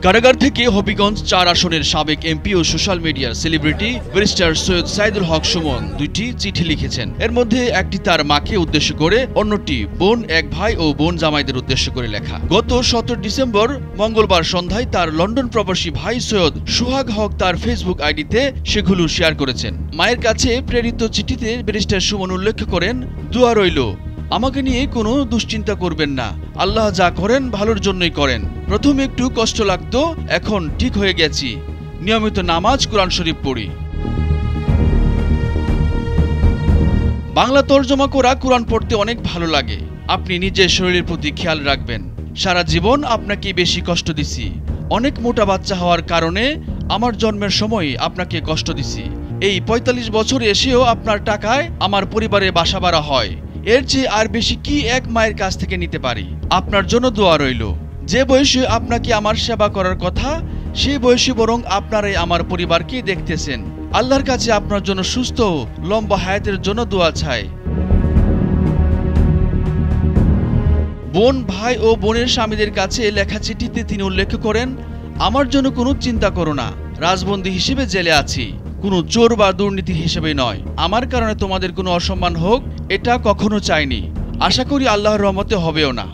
কারাগার থেকে হবিগঞ্জ ৪ আসনের সাবেক এমপি ও সোশ্যাল মিডিয়ার সেলিব্রিটি ব্যারিস্টার সৈয়দ সাইদুল হক সুমন দুইটি চিঠি লিখেছেন। এর মধ্যে একটি তার মাকে উদ্দেশ্য করে, অন্যটি বোন, এক ভাই ও বোন জামাইদের উদ্দেশ্য করে লেখা। গত ১৭ ডিসেম্বর মঙ্গলবার সন্ধ্যায় তার লন্ডন প্রবাসী ভাই সৈয়দ সোহাগ হক তার ফেসবুক আইডিতে সেগুলো শেয়ার করেছেন। মায়ের কাছে প্রেরিত চিঠিতে ব্যারিস্টার সুমন উল্লেখ করেন, দোয়া রইল, আমাকে নিয়ে কোনো দুশ্চিন্তা করবেন না, আল্লাহ যা করেন ভালোর জন্যই করেন। প্রথমে একটু কষ্ট লাগতো, এখন ঠিক হয়ে গেছি, নিয়মিত নামাজ, কোরআন শরীফ পড়ি। বাংলা তর্জমা করা কোরআন পড়তে অনেক ভালো লাগে। আপনি নিজের শরীরের প্রতি খেয়াল রাখবেন। সারা জীবন আপনাকে বেশি কষ্ট দিছি, অনেক মোটা বাচ্চা হওয়ার কারণে আমার জন্মের সময় আপনাকে কষ্ট দিছি। এই ৪৫ বছর এসেও আপনার টাকায় আমার পরিবারে বাসা বাড়া হয়, এর চেয়ে আর বেশি কি এক মায়ের কাছ থেকে নিতে পারি? আপনার জন্য দোয়া রইল। যে বয়সে আপনাকে আমার সেবা করার কথা, সেই বয়সে বরং আপনারাই আমার পরিবারকে দেখতেছেন। আল্লাহর কাছে আপনার জন্য সুস্থ লম্বা হায়াতের জন্য দোয়া চাই। বোন, ভাই ও বোনের স্বামীদের কাছে লেখা চিঠিতে তিনি উল্লেখ করেন, আমার জন্য কোনো চিন্তা করো না, রাজবন্দী হিসেবে জেলে আছি, কোনো চোর বা দুর্নীতির হিসেবে নয়। আমার কারণে তোমাদের কোনো অসম্মান হোক, এটা কখনো চাইনি, আশা করি আল্লাহর রহমতে হবেও না।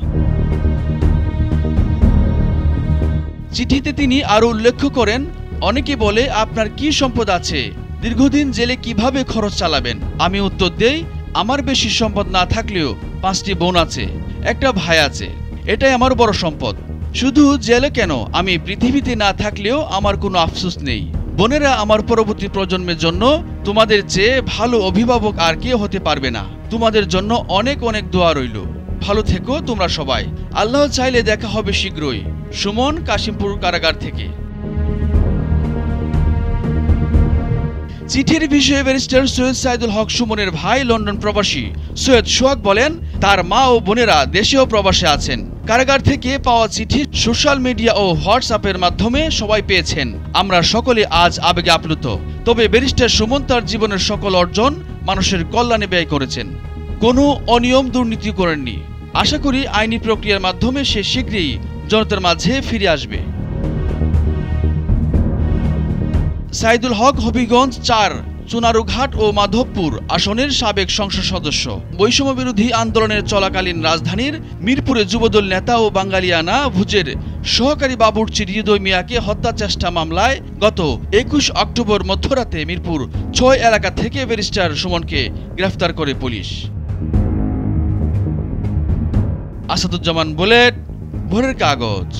চিঠিতে তিনি আরো উল্লেখ করেন, অনেকে বলে আপনার কি সম্পদ আছে, দীর্ঘদিন জেলে কিভাবে খরচ চালাবেন? আমি উত্তর দেই, আমার বেশি সম্পদ না থাকলেও ৫টি বোন আছে, একটা ভাই আছে, এটাই আমার বড় সম্পদ। শুধু জেলে কেন, আমি পৃথিবীতে না থাকলেও আমার কোনো আফসোস নেই। বোনেরা আমার পরবর্তী প্রজন্মের জন্য তোমাদের চেয়ে ভালো অভিভাবক আর কেউ হতে পারবে না। তোমাদের জন্য অনেক অনেক দোয়া রইল। ভালো থেকো তোমরা সবাই, আল্লাহ চাইলে দেখা হবে শীঘ্রই। সুমন, কাশিমপুর কারাগার থেকে। চিঠির বিষয়ে ব্যারিস্টার সৈয়দ সাইদুল হক সুমনের ভাই লন্ডন প্রবাসী সৈয়দ সোহাগ বলেন, তার মা ও বোনেরা দেশে ও প্রবাসে আছেন। কারাগার থেকে পাওয়া চিঠি সোশ্যাল মিডিয়া ও হোয়াটসঅ্যাপের মাধ্যমে সবাই পেয়েছেন। আমরা সকলে আজ আবেগে আপ্লুত। তবে ব্যারিস্টার সুমন তার জীবনের সকল অর্জন মানুষের কল্যাণে ব্যয় করেছেন, কোনো অনিয়ম দুর্নীতি করেননি। আশা করি আইনি প্রক্রিয়ার মাধ্যমে সে শীঘ্রই জনতার মাঝে ফিরে আসবে। সাইদুল হক হবিগঞ্জ ৪, চুনারুঘাট ও মাধবপুর আসনের সাবেক সংসদ সদস্য। বৈষম্য বিরোধী আন্দোলনের চলাকালীন রাজধানীর মিরপুরে যুবদল নেতা ও বাঙালিয়ানা ভুজের সহকারী বাবুর্চি হৃদয় মিয়াকে হত্যা চেষ্টা মামলায় গত ২১ অক্টোবর মধ্যরাতে মিরপুর ৬ এলাকা থেকে ব্যারিস্টার সুমনকে গ্রেফতার করে পুলিশ। আসাদুজ্জামান বুলেট, ভোরের কাগজ।